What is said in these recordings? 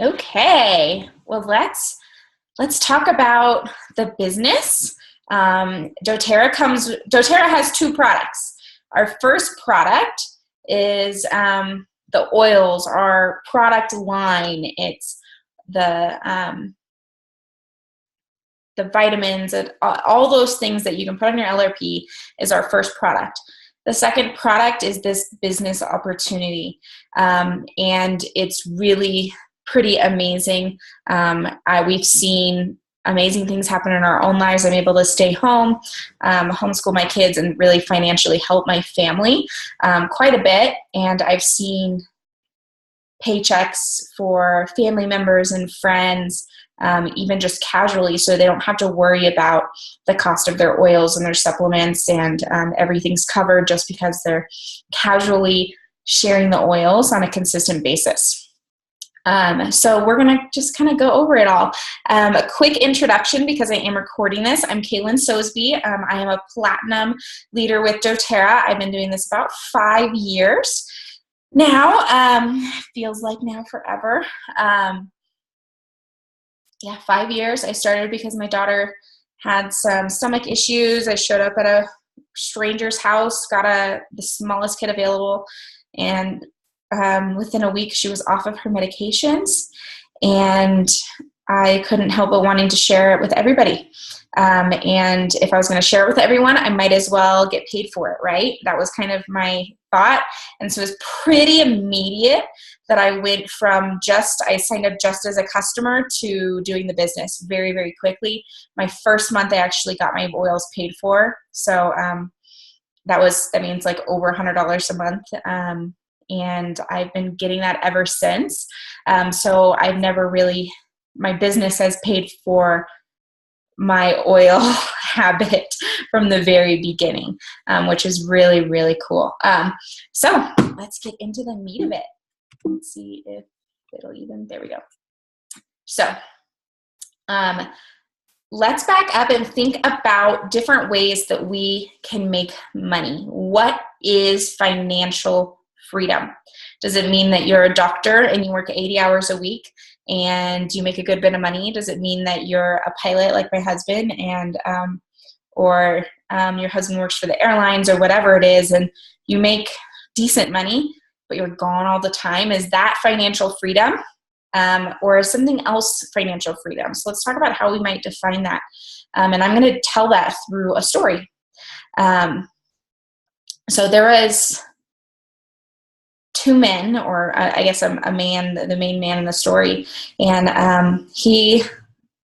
Okay, well, let's talk about the business. doTERRA has two products. Our first product is the oils, our product line. It's the vitamins and all those things that you can put on your LRP is our first product. The second product is this business opportunity, and it's really pretty amazing. We've seen amazing things happen in our own lives. I'm able to stay home, homeschool my kids, and really financially help my family quite a bit. And I've seen paychecks for family members and friends, even just casually, so they don't have to worry about the cost of their oils and their supplements, and everything's covered just because they're casually sharing the oils on a consistent basis. So we're going to just kind of go over it all. A quick introduction, because I am recording this. I'm Kaylin Sosby. I am a platinum leader with doTERRA. I've been doing this about 5 years now. Feels like now forever. 5 years. I started because my daughter had some stomach issues. I showed up at a stranger's house, got the smallest kid available, and within a week she was off of her medications, and I couldn't help but wanting to share it with everybody. And if I was going to share it with everyone, I might as well get paid for it, right? That was kind of my thought. And so it was pretty immediate that I went from I signed up just as a customer to doing the business very, very quickly. My first month, I actually got my oils paid for. So that means like over $100 a month. And I've been getting that ever since. So I've never really, my business has paid for my oil habit from the very beginning, which is really, really cool. So let's get into the meat of it. Let's see if there we go. So let's back up and think about different ways that we can make money. What is financial freedom? Does it mean that you're a doctor and you work 80 hours a week and you make a good bit of money? Does it mean that you're a pilot like my husband, and or your husband works for the airlines or whatever it is, and you make decent money but you're gone all the time? Is that financial freedom, or is something else financial freedom? So let's talk about how we might define that, and I'm going to tell that through a story. So there was two men, or I guess a man, the main man in the story. And he,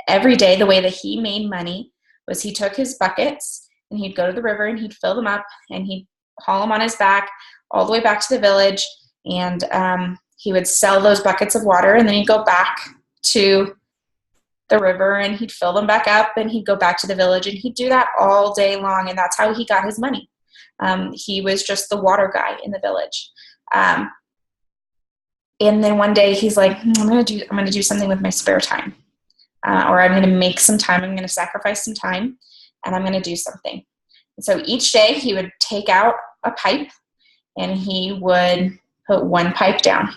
every day, the way that he made money was he took his buckets and he'd go to the river and he'd fill them up and he'd haul them on his back all the way back to the village. And he would sell those buckets of water, and then he'd go back to the river and he'd fill them back up and he'd go back to the village, and he'd do that all day long. And that's how he got his money. He was just the water guy in the village. And then one day he's like, I'm going to do something with my spare time, or I'm going to make some time. I'm going to sacrifice some time, and I'm going to do something. And so each day he would take out a pipe and he would put one pipe down.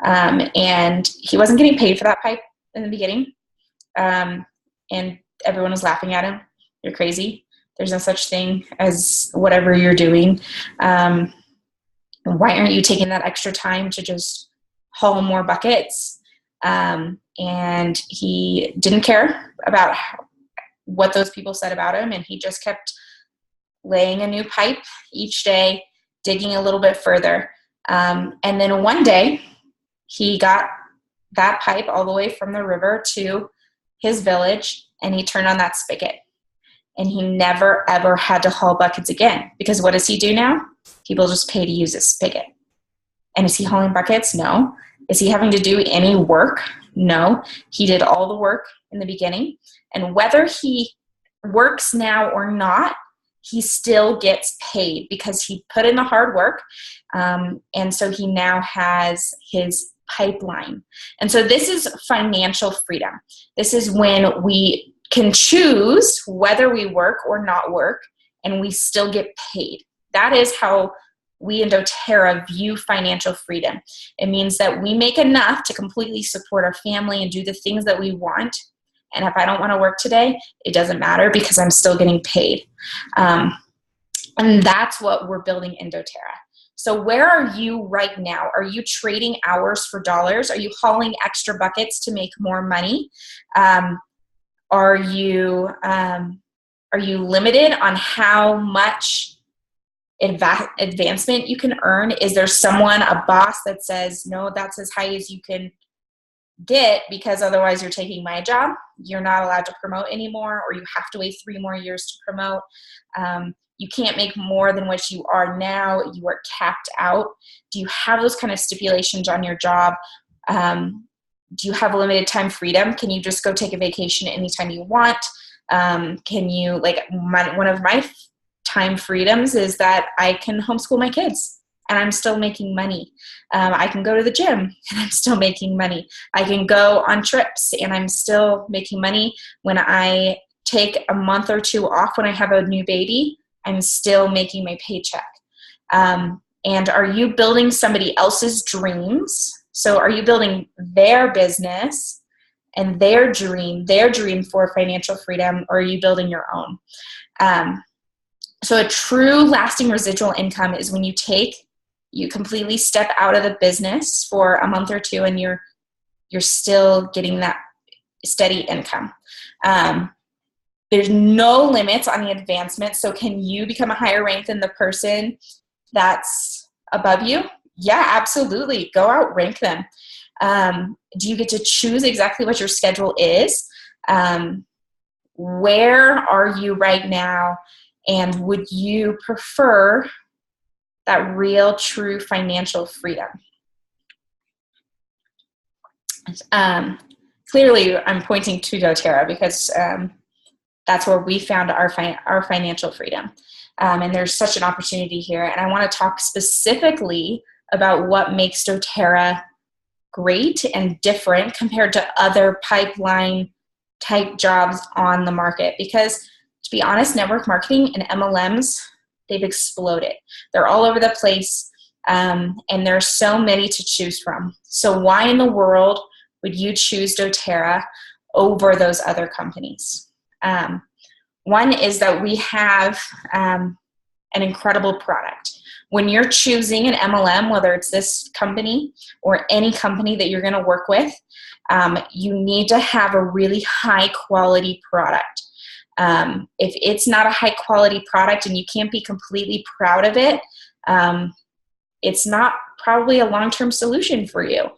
And he wasn't getting paid for that pipe in the beginning. And everyone was laughing at him. You're crazy. There's no such thing as whatever you're doing. Why aren't you taking that extra time to just haul more buckets? And he didn't care about what those people said about him, and he just kept laying a new pipe each day, digging a little bit further. And then one day he got that pipe all the way from the river to his village, and he turned on that spigot. And he never, ever had to haul buckets again, because what does he do now? People just pay to use his spigot. And is he hauling buckets? No. Is he having to do any work? No. He did all the work in the beginning. And whether he works now or not, he still gets paid because he put in the hard work. And so he now has his pipeline. And so this is financial freedom. This is when we can choose whether we work or not work, and we still get paid. That is how we in doTERRA view financial freedom. It means that we make enough to completely support our family and do the things that we want. And if I don't want to work today, it doesn't matter because I'm still getting paid. And that's what we're building in doTERRA. So where are you right now? Are you trading hours for dollars? Are you hauling extra buckets to make more money? Are you limited on how much advancement you can earn? Is there someone, a boss that says, no, that's as high as you can get because otherwise you're taking my job? You're not allowed to promote anymore, or you have to wait 3 more years to promote. You can't make more than what you are now. You are capped out. Do you have those kind of stipulations on your job? Do you have limited time freedom? Can you just go take a vacation anytime you want? Can you, one of my time freedoms is that I can homeschool my kids and I'm still making money. I can go to the gym and I'm still making money. I can go on trips and I'm still making money. When I take a month or 2 off when I have a new baby, I'm still making my paycheck. And are you building somebody else's dreams? So are you building their business and their dream for financial freedom, or are you building your own? So a true lasting residual income is when you completely step out of the business for a month or 2 and you're still getting that steady income. There's no limits on the advancement. So can you become a higher rank than the person that's above you? Yeah, absolutely. Go outrank them. Do you get to choose exactly what your schedule is? Where are you right now? And would you prefer that real, true financial freedom? Clearly, I'm pointing to doTERRA because that's where we found our financial freedom. And there's such an opportunity here. And I want to talk specifically about what makes doTERRA great and different compared to other pipeline type jobs on the market. Because to be honest, network marketing and MLMs, they've exploded. They're all over the place. And there are so many to choose from. So why in the world would you choose doTERRA over those other companies? One is that we have an incredible product. When you're choosing an MLM, whether it's this company or any company that you're going to work with, you need to have a really high quality product. If it's not a high quality product and you can't be completely proud of it, it's not probably a long-term solution for you.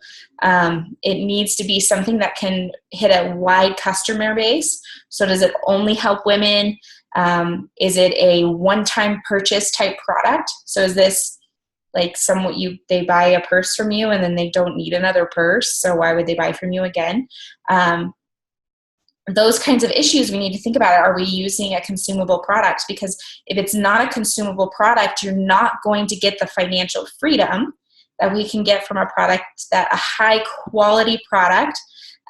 It needs to be something that can hit a wide customer base. So does it only help women? Is it a one-time purchase type product? So is this like they buy a purse from you and then they don't need another purse, so why would they buy from you again? Those kinds of issues we need to think about. Are we using a consumable product? Because if it's not a consumable product, you're not going to get the financial freedom that we can get from a high quality product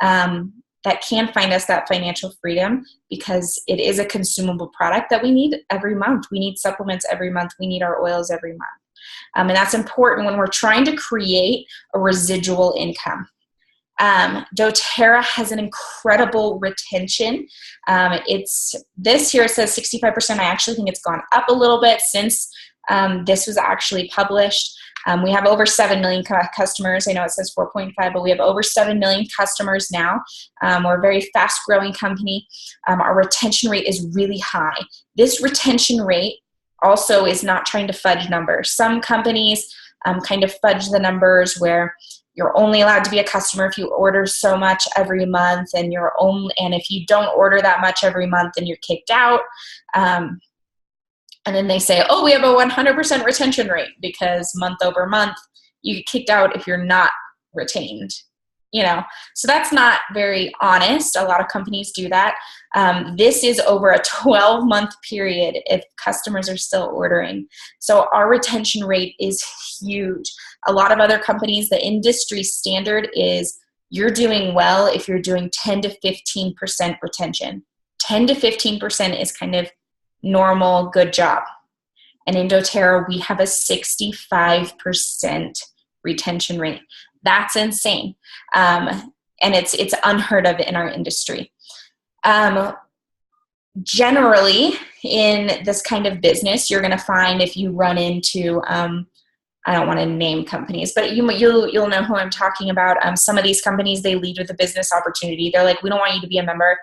that can find us that financial freedom, because it is a consumable product that we need every month. We need supplements every month. We need our oils every month. And that's important when we're trying to create a residual income. doTERRA has an incredible retention. This here, it says 65%. I actually think it's gone up a little bit since this was actually published. We have over 7 million customers. I know it says 4.5, but we have over 7 million customers now. We're a very fast growing company. Our retention rate is really high. This retention rate also is not trying to fudge numbers. Some companies kind of fudge the numbers where you're only allowed to be a customer if you order so much every month, and if you don't order that much every month, then you're kicked out. And then they say, oh, we have a 100% retention rate because month over month you get kicked out if you're not retained. So that's not very honest. A lot of companies do that. This is over a 12-month period if customers are still ordering. So our retention rate is huge. A lot of other companies, the industry standard is you're doing well if you're doing 10 to 15% retention. 10 to 15% is kind of normal, good job. And in doTERRA, we have a 65% retention rate. That's insane. And it's unheard of in our industry. Generally, in this kind of business, you're going to find if you run into, I don't want to name companies, but you'll know who I'm talking about. Some of these companies, they lead with a business opportunity. They're like, we don't want you to be a member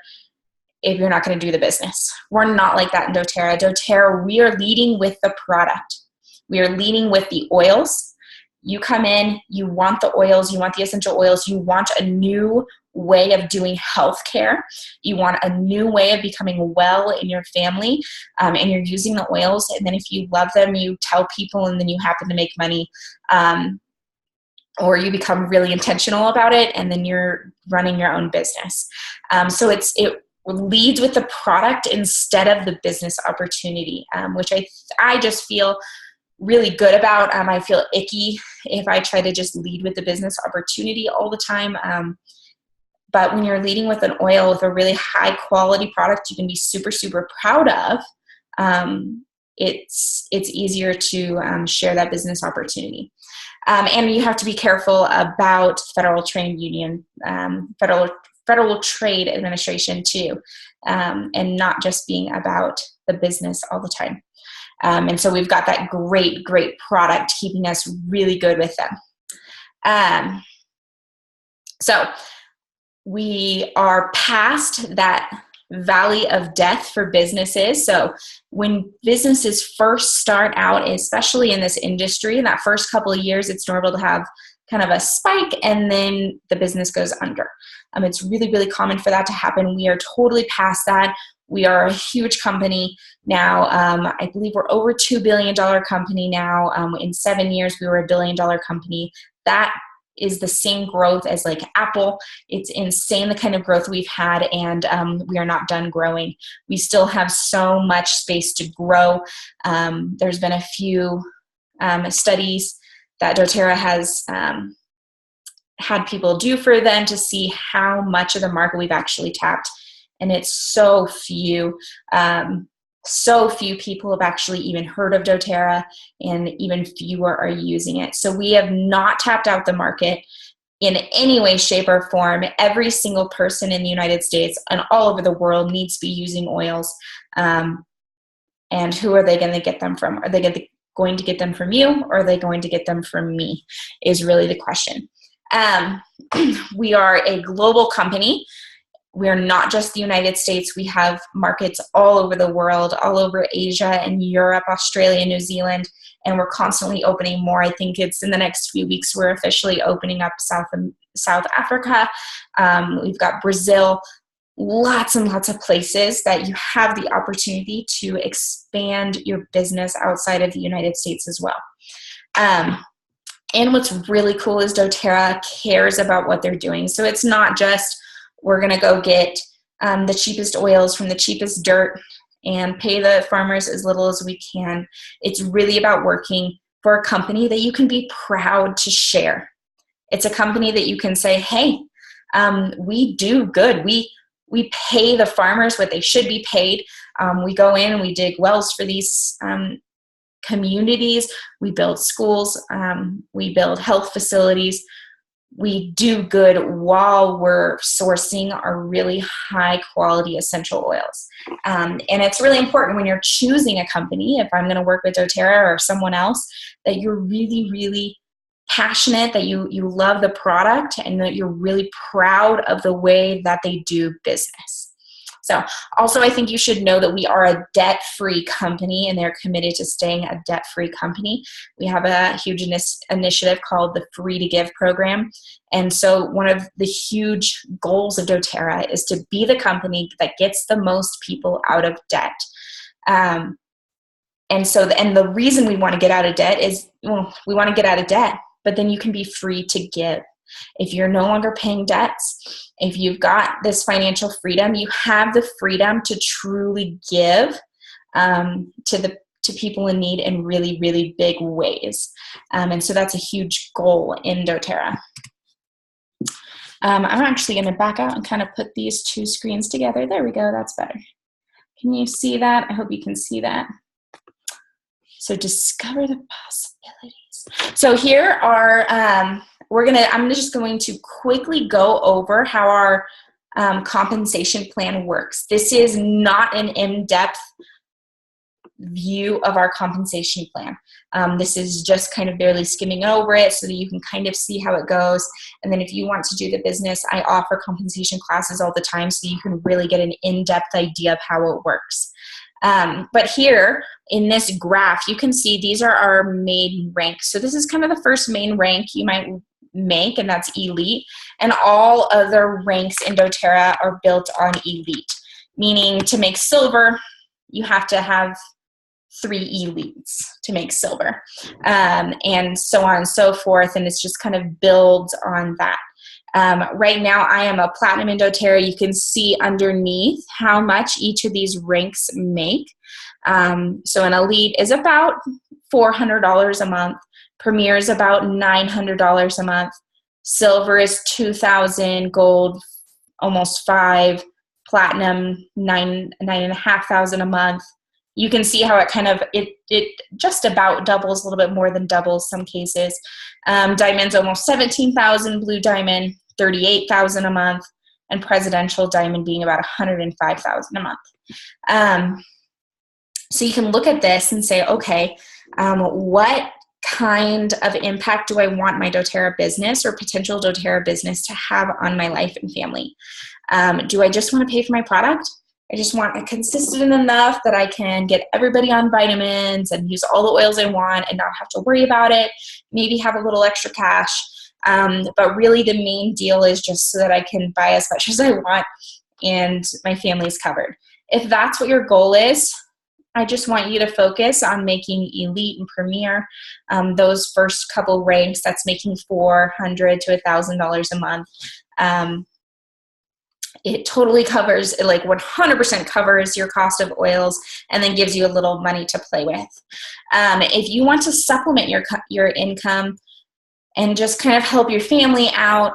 if you're not going to do the business. We're not like that in doTERRA. doTERRA, we are leading with the product. We are leading with the oils. You come in, you want the oils, you want the essential oils, you want a new way of doing healthcare, you want a new way of becoming well in your family, and you're using the oils, and then if you love them, you tell people, and then you happen to make money, or you become really intentional about it, and then you're running your own business. So it leads with the product instead of the business opportunity, which I just feel really good about. I feel icky if I try to just lead with the business opportunity all the time. But when you're leading with an oil, with a really high quality product you can be super, super proud of, it's easier to share that business opportunity. And you have to be careful about Federal Trade Union, Federal Trade Administration too, and not just being about the business all the time. And so we've got that great, great product keeping us really good with them. So we are past that valley of death for businesses. So when businesses first start out, especially in this industry, in that first couple of years, it's normal to have kind of a spike and then the business goes under. It's really, really common for that to happen. We are totally past that. We are a huge company now. I believe we're over $2 billion company now. In 7 years, we were $1 billion company. That is the same growth as like Apple. It's insane the kind of growth we've had, and we are not done growing. We still have so much space to grow. There's been a few studies that doTERRA has had people do for them to see how much of the market we've actually tapped. And it's so few people have actually even heard of doTERRA, and even fewer are using it. So we have not tapped out the market in any way, shape, or form. Every single person in the United States and all over the world needs to be using oils. And who are they going to get them from? Are they going to get them from you, or are they going to get them from me, is really the question. We are a global company. We are not just the United States. We have markets all over the world, all over Asia and Europe, Australia, New Zealand, and we're constantly opening more. I think it's in the next few weeks we're officially opening up South Africa. We've got Brazil, lots and lots of places that you have the opportunity to expand your business outside of the United States as well. And what's really cool is doTERRA cares about what they're doing. So it's not just we're going to go get the cheapest oils from the cheapest dirt and pay the farmers as little as we can. It's really about working for a company that you can be proud to share. It's a company that you can say, hey, we do good. We pay the farmers what they should be paid. We go in and we dig wells for these communities. We build schools. We build health facilities. We do good while we're sourcing our really high quality essential oils. And it's really important when you're choosing a company, if I'm going to work with doTERRA or someone else, that you're really, really passionate, that you love the product, and that you're really proud of the way that they do business. So also, I think you should know that we are a debt-free company, and they're committed to staying a debt-free company. We have a huge initiative called the Free to Give program. And so one of the huge goals of doTERRA is to be the company that gets the most people out of debt. And the reason we want to get out of debt is, well, we want to get out of debt, but then you can be free to give. If you're no longer paying debts, if you've got this financial freedom, you have the freedom to truly give to people in need in really, really big ways. And so that's a huge goal in doTERRA. I'm actually going to back out and kind of put these two screens together. There we go. That's better. Can you see that? I hope you can see that. So discover the possibilities. So here are, I'm just going to quickly go over how our compensation plan works. This is not an in-depth view of our compensation plan. This is just kind of barely skimming over it so that you can kind of see how it goes. And then if you want to do the business, I offer compensation classes all the time so you can really get an in-depth idea of how it works. But here in this graph, you can see these are our main ranks. So this is kind of the first main rank you might make, and that's elite. And all other ranks in doTERRA are built on elite, meaning to make silver, you have to have 3 elites to make silver, and so on and so forth. And it's just kind of builds on that. Right now, I am a platinum in doTERRA. You can see underneath how much each of these ranks make. So an elite is about $400 a month. Premier is about $900 a month. Silver is $2,000. Gold, almost $5,000. Platinum, $9,500 a month. You can see how it kind of, it just about doubles, a little bit more than doubles some cases. Diamond's almost $17,000, blue diamond, $38,000 a month, and presidential diamond being about $105,000 a month. So you can look at this and say, okay, what kind of impact do I want my doTERRA business or potential doTERRA business to have on my life and family? Do I just want to pay for my product? I just want it consistent enough that I can get everybody on vitamins and use all the oils I want and not have to worry about it, maybe have a little extra cash. But really the main deal is just so that I can buy as much as I want and my family is covered. If that's what your goal is, I just want you to focus on making elite and premier, those first couple ranks. That's making $400 to $1,000 a month. It totally covers, like 100% covers your cost of oils and then gives you a little money to play with. If you want to supplement your income and just kind of help your family out,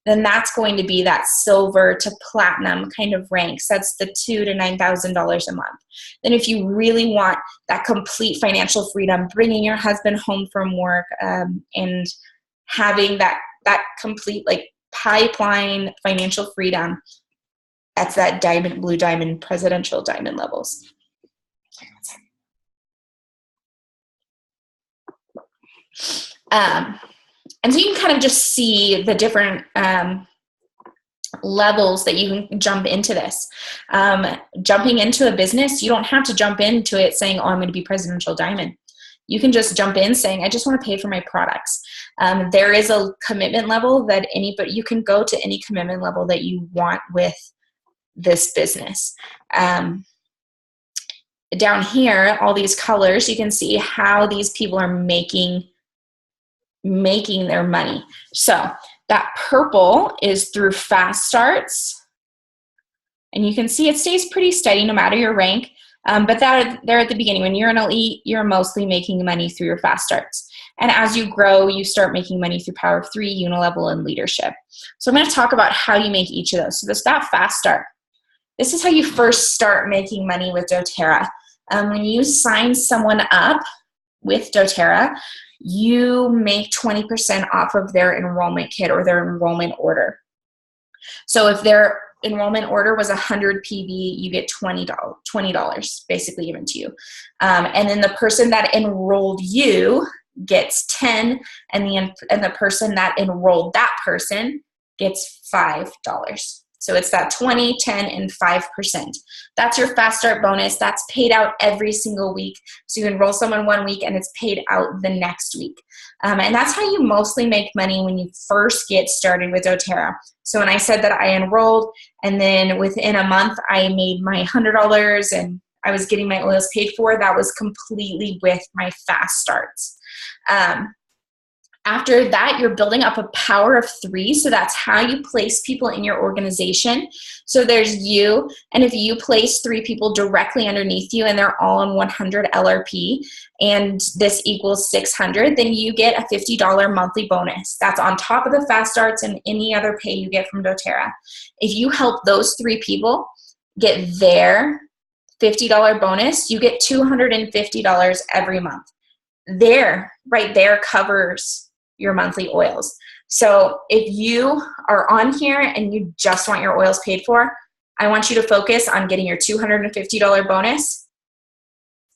then that's going to be that silver to platinum kind of ranks. That's the $2,000 to $9,000 a month. Then if you really want that complete financial freedom, bringing your husband home from work and having that complete like pipeline financial freedom, that's that diamond, blue diamond, presidential diamond levels. And so you can kind of just see the different levels that you can jump into this. Jumping into a business, you don't have to jump into it saying, oh, I'm going to be presidential diamond. You can just jump in saying, I just want to pay for my products. There is a commitment level that you can go to any commitment level that you want with this business. Down here, all these colors, you can see how these people are making their money. So that purple is through fast starts. And you can see it stays pretty steady no matter your rank. But they're at the beginning. When you're an elite, you're mostly making money through your fast starts. And as you grow, you start making money through Power of 3, Unilevel, and Leadership. So I'm going to talk about how you make each of those. So there's that fast start. This is how you first start making money with doTERRA. When you sign someone up with doTERRA, you make 20% off of their enrollment kit or their enrollment order. So if their enrollment order was 100 PV, you get $20 basically given to you. And then the person that enrolled you gets 10, and the person that enrolled that person gets $5. So it's that 20, 10, and 5%. That's your fast start bonus. That's paid out every single week. So you enroll someone one week and it's paid out the next week. And that's how you mostly make money when you first get started with doTERRA. So when I said that I enrolled and then within a month I made my $100 and I was getting my oils paid for, that was completely with my fast starts. After that, you're building up a power of 3. So that's how you place people in your organization. So there's you, and if you place 3 people directly underneath you and they're all on 100 LRP and this equals 600, then you get a $50 monthly bonus. That's on top of the fast starts and any other pay you get from doTERRA. If you help those 3 people get their $50 bonus, you get $250 every month. Right there covers your monthly oils. So if you are on here and you just want your oils paid for, I want you to focus on getting your $250 bonus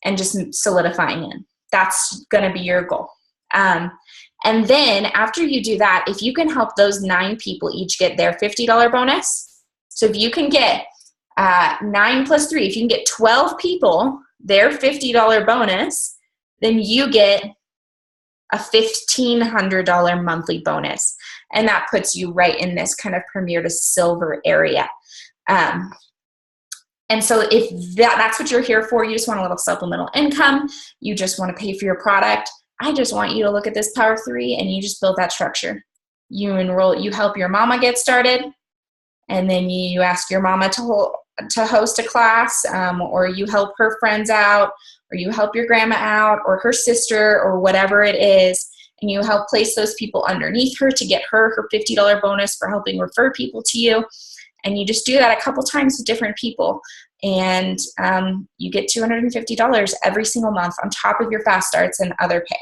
and just solidifying it. That's going to be your goal. And then after you do that, if you can help those 9 people each get their $50 bonus, so if you can get 9 plus 3, if you can get 12 people their $50 bonus, then you get a $1,500 monthly bonus. And that puts you right in this kind of premier to silver area. And so if that's what you're here for, you just want a little supplemental income, you just want to pay for your product, I just want you to look at this Power 3 and you just build that structure. You enroll, you help your mama get started, and then you ask your mama to host a class, or you help her friends out, or you help your grandma out, or her sister, or whatever it is, and you help place those people underneath her to get her $50 bonus for helping refer people to you. And you just do that a couple times with different people, and you get $250 every single month on top of your fast starts and other pay.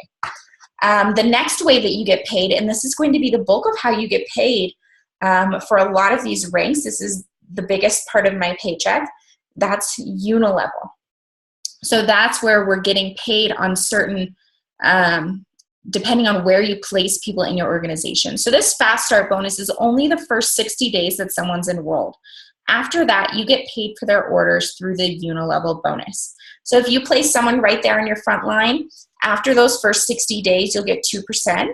The next way that you get paid, and this is going to be the bulk of how you get paid for a lot of these ranks, this is the biggest part of my paycheck, that's unilevel. So that's where we're getting paid on certain, depending on where you place people in your organization. So this fast start bonus is only the first 60 days that someone's enrolled. After that, you get paid for their orders through the unilevel bonus. So if you place someone right there on your front line, after those first 60 days, you'll get 2%,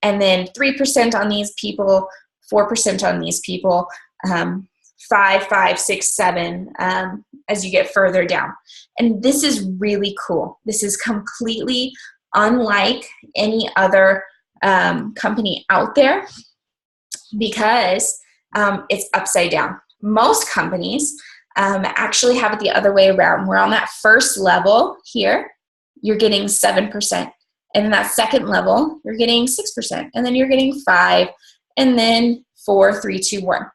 and then 3% on these people, 4% on these people, 5, 6, 7, as you get further down. And this is really cool. This is completely unlike any other company out there, because it's upside down. Most companies actually have it the other way around. We're on that first level here, you're getting 7%. And in that second level, you're getting 6%. And then you're getting 5%, and then 4, 3, 2, 1.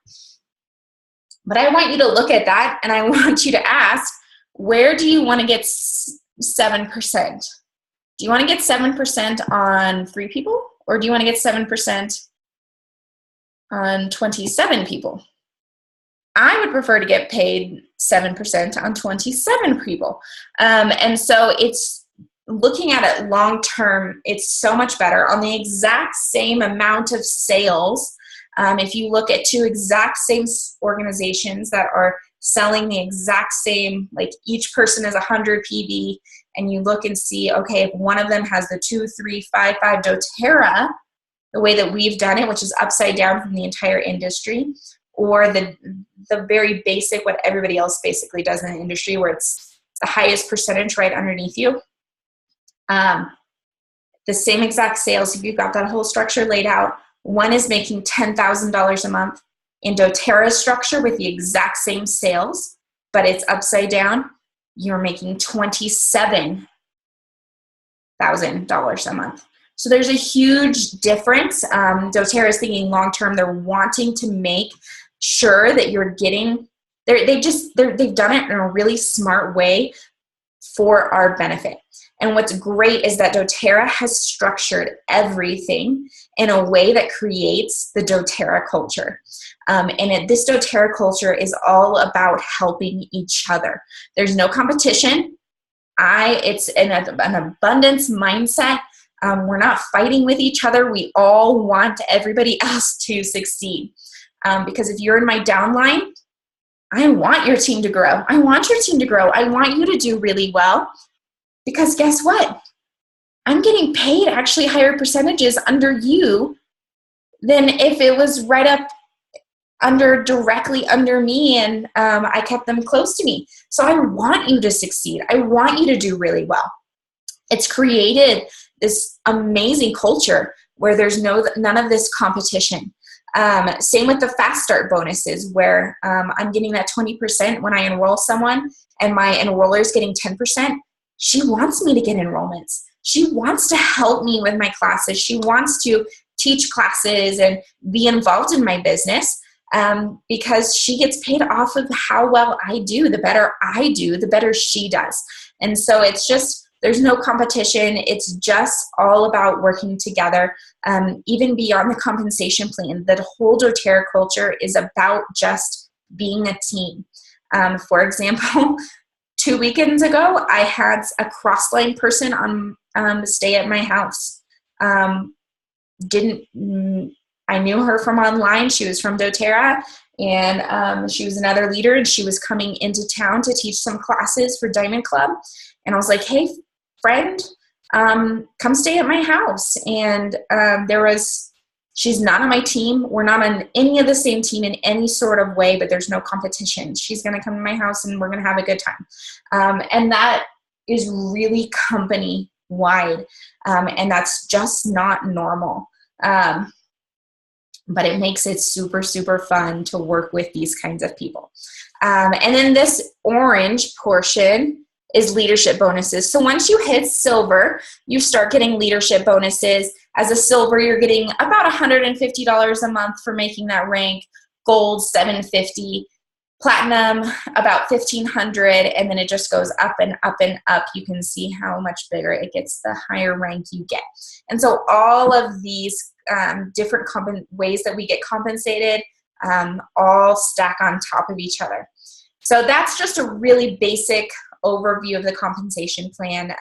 But I want you to look at that, and I want you to ask, where do you want to get 7%? Do you want to get 7% on 3 people, or do you want to get 7% on 27 people? I would prefer to get paid 7% on 27 people. And so it's looking at it long term, it's so much better on the exact same amount of sales. If you look at 2 exact same organizations that are selling the exact same, like each person is 100 PV, and you look and see, okay, if one of them has the 2, 3, 5, 5 doTERRA, the way that we've done it, which is upside down from the entire industry, or the very basic, what everybody else basically does in the industry, where it's the highest percentage right underneath you. The same exact sales, if you've got that whole structure laid out, one is making $10,000 a month in doTERRA's structure with the exact same sales, but it's upside down, you're making $27,000 a month. So there's a huge difference. doTERRA is thinking long-term. They're wanting to make sure that you're getting, they've done it in a really smart way for our benefit. And what's great is that doTERRA has structured everything in a way that creates the doTERRA culture. This doTERRA culture is all about helping each other. There's no competition. It's an abundance mindset. We're not fighting with each other. We all want everybody else to succeed. Because if you're in my downline, I want your team to grow. I want your team to grow. I want you to do really well. Because guess what? I'm getting paid actually higher percentages under you than if it was right up directly under me, and I kept them close to me. So I want you to succeed. I want you to do really well. It's created this amazing culture where there's none of this competition. Same with the fast start bonuses, where I'm getting that 20% when I enroll someone, and my enroller is getting 10%. She wants me to get enrollments. She wants to help me with my classes. She wants to teach classes and be involved in my business. because she gets paid off of how well I do. The better I do, the better she does. And so it's just, there's no competition. It's just all about working together, even beyond the compensation plan. The whole doTERRA culture is about just being a team. For example, 2 weekends ago, I had a cross-line person on stay at my house. I knew her from online. She was from doTERRA, and she was another leader, and she was coming into town to teach some classes for Diamond Club. And I was like, hey, friend, come stay at my house. And she's not on my team. We're not on any of the same team in any sort of way, but there's no competition. She's going to come to my house and we're going to have a good time. And that is really company wide. And that's just not normal. But it makes it super, super fun to work with these kinds of people. And then this orange portion is leadership bonuses. So once you hit silver, you start getting leadership bonuses. As a silver, you're getting about $150 a month for making that rank. Gold, $750. Platinum, about $1,500. And then it just goes up and up and up. You can see how much bigger it gets the higher rank you get. And so all of these different ways that we get compensated all stack on top of each other. So that's just a really basic overview of the compensation plan.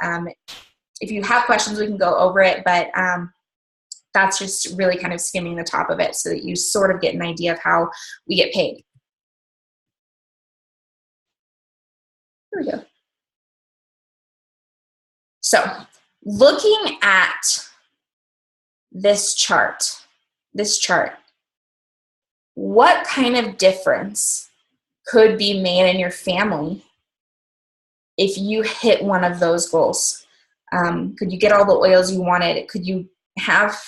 If you have questions, we can go over it, but that's just really kind of skimming the top of it so that you sort of get an idea of how we get paid. Here we go. So looking at this chart, what kind of difference could be made in your family if you hit one of those goals? Could you get all the oils you wanted? Could you have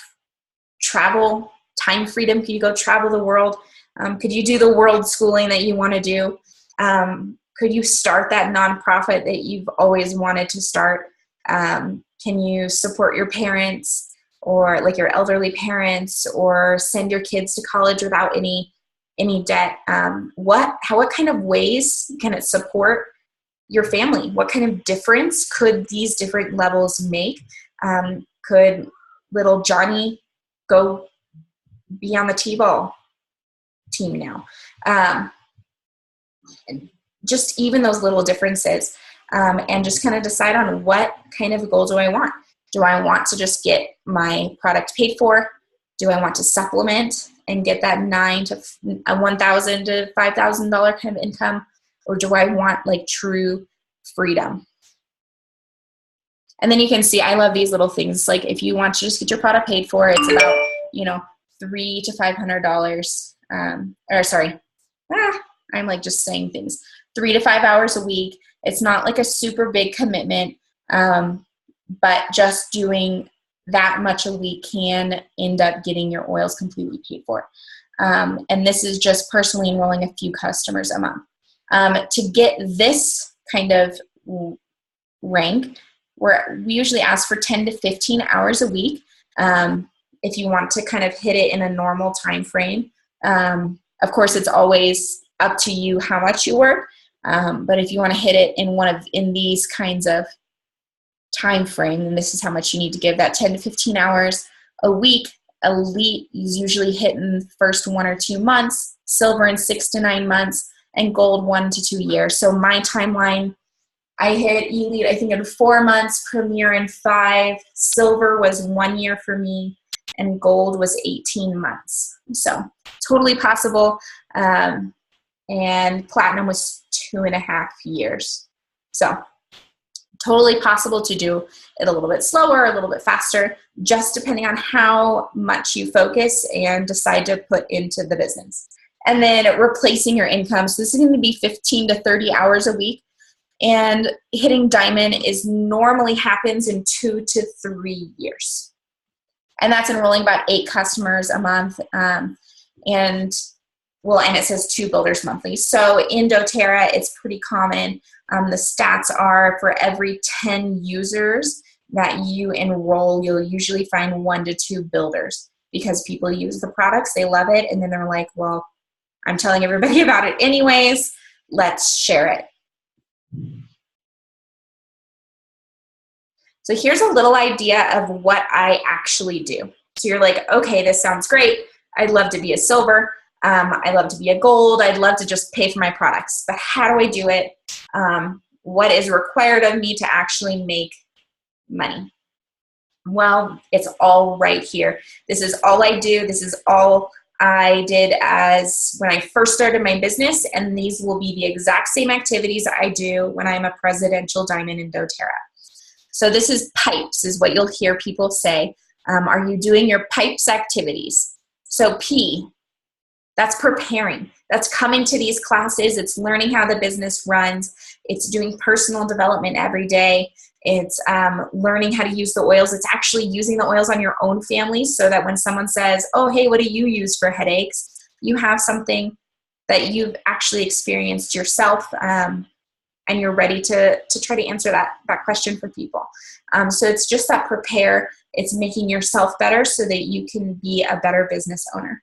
travel, time freedom? Could you go travel the world? Could you do the world schooling that you want to do? Could you start that nonprofit that you've always wanted to start? Can you support your parents or like your elderly parents, or send your kids to college without any debt? What kind of ways can it support your family? What kind of difference could these different levels make? Could little Johnny go be on the T-ball team now? Just even those little differences, and just kind of decide on what kind of goal do I want. Do I want to just get my product paid for? Do I want to supplement and get that $1,000 to $5,000 kind of income? Or do I want like true freedom? And then you can see, I love these little things. Like if you want to just get your product paid for, it's about, $300 to $500. I'm like just saying things. 3 to 5 hours a week. It's not like a super big commitment, but just doing that much a week can end up getting your oils completely paid for. And this is just personally enrolling a few customers a month. To get this kind of rank, we usually ask for 10 to 15 hours a week. If you want to kind of hit it in a normal time frame. Of course, it's always up to you how much you work. But if you want to hit it in these kinds of time frame, then this is how much you need to give. That 10 to 15 hours a week. Elite is usually hit in the first 1 or 2 months, silver in 6 to 9 months, and gold 1 to 2 years. So my timeline, I hit elite, I think, in 4 months, premier in 5, silver was 1 year for me, and gold was 18 months. So totally possible. And platinum was 2.5 years. So totally possible to do it a little bit slower, a little bit faster, just depending on how much you focus and decide to put into the business. And then replacing your income. So this is going to be 15 to 30 hours a week. And hitting diamond normally happens in 2 to 3 years. And that's enrolling about 8 customers a month. And it says 2 builders monthly. So in doTERRA, it's pretty common. The stats are for every 10 users that you enroll, you'll usually find 1 to 2 builders, because people use the products, they love it, and then they're like, well, I'm telling everybody about it anyways. Let's share it. So here's a little idea of what I actually do. So you're like, okay, this sounds great. I'd love to be a silver. I'd love to be a gold. I'd love to just pay for my products. But how do I do it? What is required of me to actually make money? Well, it's all right here. This is all I do. This is all I did as when I first started my business, and these will be the exact same activities I do when I'm a presidential diamond in doTERRA. So this is pipes, is what you'll hear people say. Are you doing your pipes activities? So P, that's preparing. That's coming to these classes. It's learning how the business runs. It's doing personal development every day. It's learning how to use the oils. It's actually using the oils on your own family so that when someone says, oh, hey, what do you use for headaches? You have something that you've actually experienced yourself, and you're ready to try to answer that question for people. So it's just that prepare. It's making yourself better so that you can be a better business owner.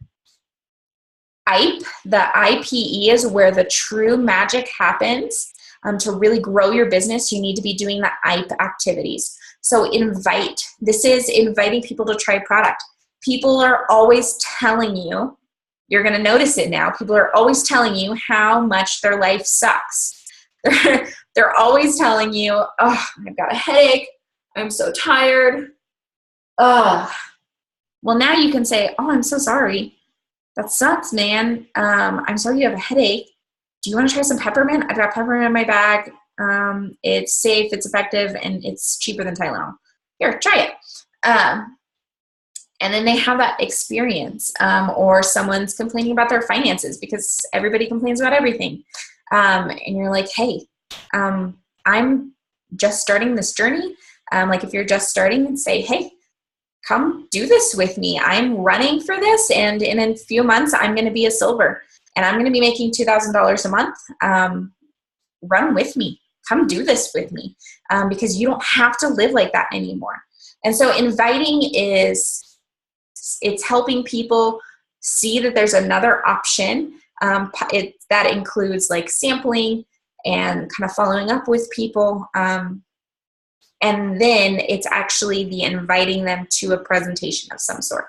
IPE, the IPE is where the true magic happens. To really grow your business, you need to be doing the IPE activities. So invite. This is inviting people to try product. People are always telling you, you're going to notice it now, people are always telling you how much their life sucks. They're always telling you, oh, I've got a headache. I'm so tired. Oh. Well, now you can say, oh, I'm so sorry. That sucks, man. I'm sorry you have a headache. Do you want to try some peppermint? I've got peppermint in my bag. It's safe, it's effective, and it's cheaper than Tylenol. Here, try it. And then they have that experience. Or someone's complaining about their finances because everybody complains about everything. And you're like, hey, I'm just starting this journey. Like if you're just starting, say, hey, come do this with me. I'm running for this, and in a few months, I'm going to be a silver. And I'm going to be making $2,000 a month. Run with me. Come do this with me, because you don't have to live like that anymore. And so inviting it's helping people see that there's another option. That includes like sampling and kind of following up with people. And then it's actually the inviting them to a presentation of some sort.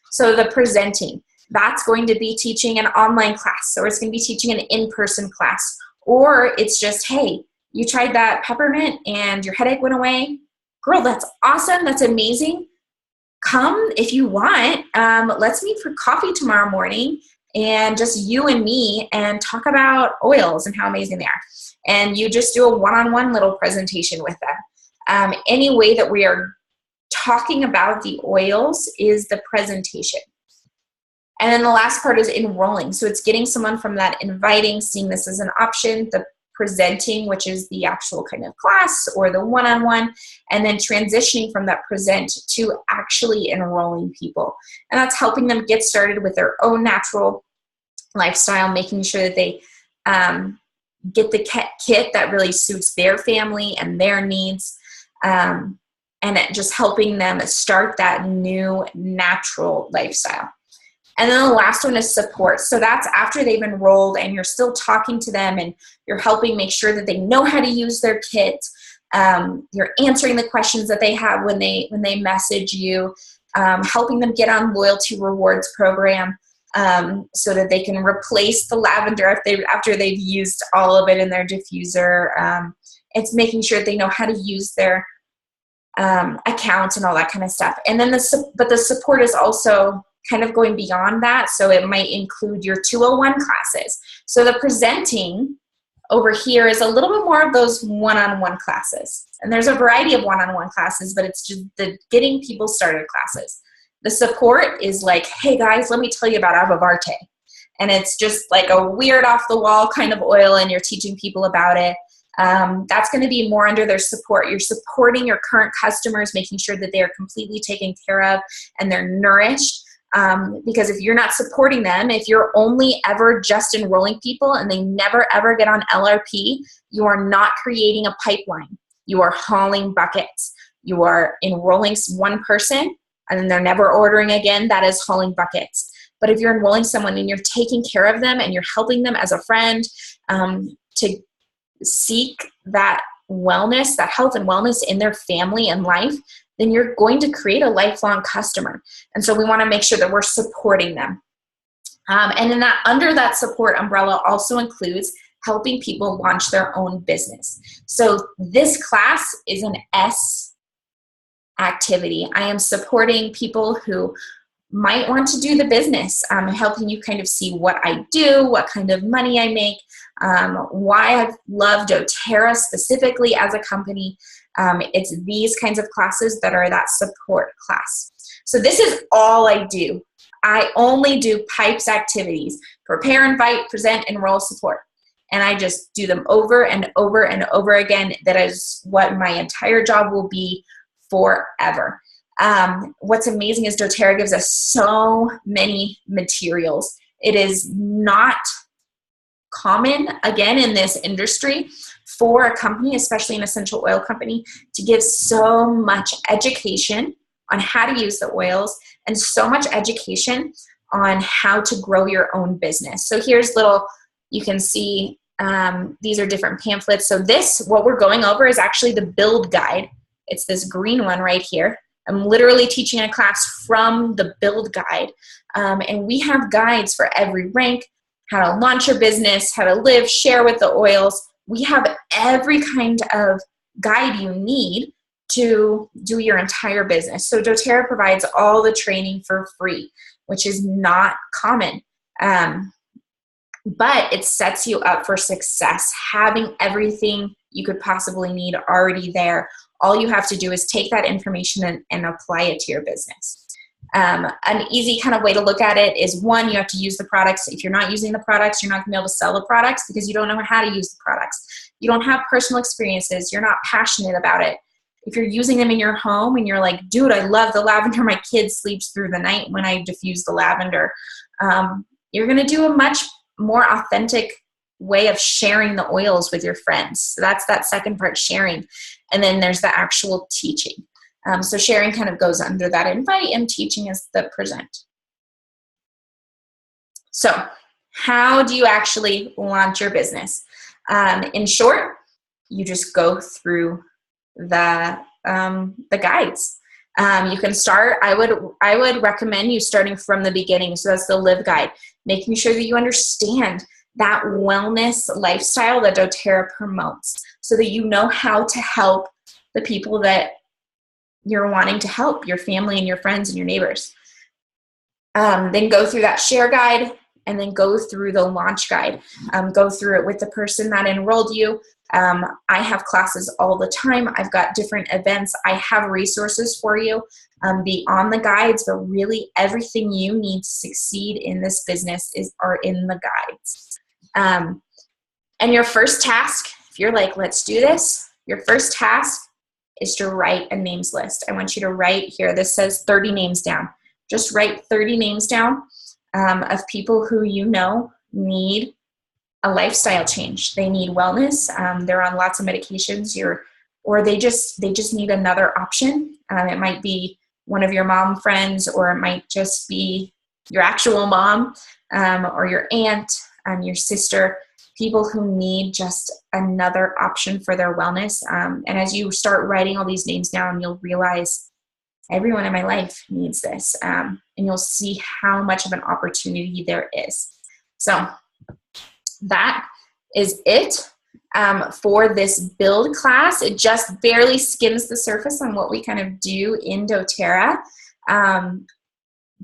So the presenting. That's going to be teaching an online class, or it's going to be teaching an in-person class, or it's just, hey, you tried that peppermint and your headache went away. Girl, that's awesome. That's amazing. Come if you want. Let's meet for coffee tomorrow morning, and just you and me, and talk about oils and how amazing they are. And you just do a one-on-one little presentation with them. Any way that we are talking about the oils is the presentation. And then the last part is enrolling. So it's getting someone from that inviting, seeing this as an option, the presenting, which is the actual kind of class or the one-on-one, and then transitioning from that present to actually enrolling people. And that's helping them get started with their own natural lifestyle, making sure that they get the kit that really suits their family and their needs, and just helping them start that new natural lifestyle. And then the last one is support. So that's after they've enrolled and you're still talking to them and you're helping make sure that they know how to use their kit. You're answering the questions that they have when they message you, helping them get on loyalty rewards program, so that they can replace the lavender after they've used all of it in their diffuser. It's making sure that they know how to use their account and all that kind of stuff. And then but the support is also kind of going beyond that. So it might include your 201 classes. So the presenting over here is a little bit more of those one-on-one classes. And there's a variety of one-on-one classes, but it's just the getting people started classes. The support is like, hey guys, let me tell you about Avivarte. And it's just like a weird off the wall kind of oil, and you're teaching people about it. That's going to be more under their support. You're supporting your current customers, making sure that they are completely taken care of and they're nourished. Because if you're not supporting them, if you're only ever just enrolling people and they never ever get on LRP, you are not creating a pipeline. You are hauling buckets. You are enrolling one person and then they're never ordering again. That is hauling buckets. But if you're enrolling someone and you're taking care of them and you're helping them as a friend to seek that wellness, that health and wellness in their family and life, then you're going to create a lifelong customer. And so we want to make sure that we're supporting them. And in that, under that support umbrella also includes helping people launch their own business. So this class is an S activity. I am supporting people who might want to do the business, helping you kind of see what I do, what kind of money I make, why I love doTERRA specifically as a company. It's these kinds of classes that are that support class. So this is all I do. I only do PIPES activities: prepare, invite, present, enroll, support. And I just do them over and over and over again. That is what my entire job will be forever. What's amazing is doTERRA gives us so many materials. It is not common, again, in this industry for a company, especially an essential oil company, to give so much education on how to use the oils and so much education on how to grow your own business. So here's little, you can see these are different pamphlets. So this, what we're going over, is actually the build guide. It's this green one right here. I'm literally teaching a class from the build guide. And we have guides for every rank: how to launch your business, how to live, share with the oils. We have every kind of guide you need to do your entire business. So doTERRA provides all the training for free, which is not common. But it sets you up for success, having everything you could possibly need already there. All you have to do is take that information and apply it to your business. An easy kind of way to look at it is, one, you have to use the products. If you're not using the products, you're not going to be able to sell the products because you don't know how to use the products. You don't have personal experiences. You're not passionate about it. If you're using them in your home and you're like, dude, I love the lavender. My kid sleeps through the night when I diffuse the lavender. You're going to do a much more authentic way of sharing the oils with your friends. So that's that second part, sharing. And then there's the actual teaching. So sharing kind of goes under that invite, and teaching is the present. So how do you actually launch your business? In short, you just go through the guides. You can start, I would recommend you starting from the beginning. So that's the live guide, making sure that you understand that wellness lifestyle that doTERRA promotes, so that you know how to help the people that you're wanting to help, your family and your friends and your neighbors. Then go through that share guide, and then go through the launch guide. Go through it with the person that enrolled you. I have classes all the time. I've got different events. I have resources for you beyond the guides, but really everything you need to succeed in this business are in the guides. And your first task, if you're like, let's do this, your first task is to write a names list. I want you to write here, this says 30 names down. Just write 30 names down of people who you know need a lifestyle change. They need wellness. They're on lots of medications, or they just need another option. It might be one of your mom friends, or it might just be your actual mom, or your aunt, your sister, people who need just another option for their wellness. And as you start writing all these names down, you'll realize everyone in my life needs this. And you'll see how much of an opportunity there is. So that is it for this build class. It just barely skims the surface on what we kind of do in doTERRA.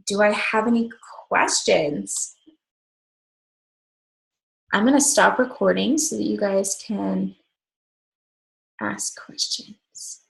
Do I have any questions? I'm going to stop recording so that you guys can ask questions.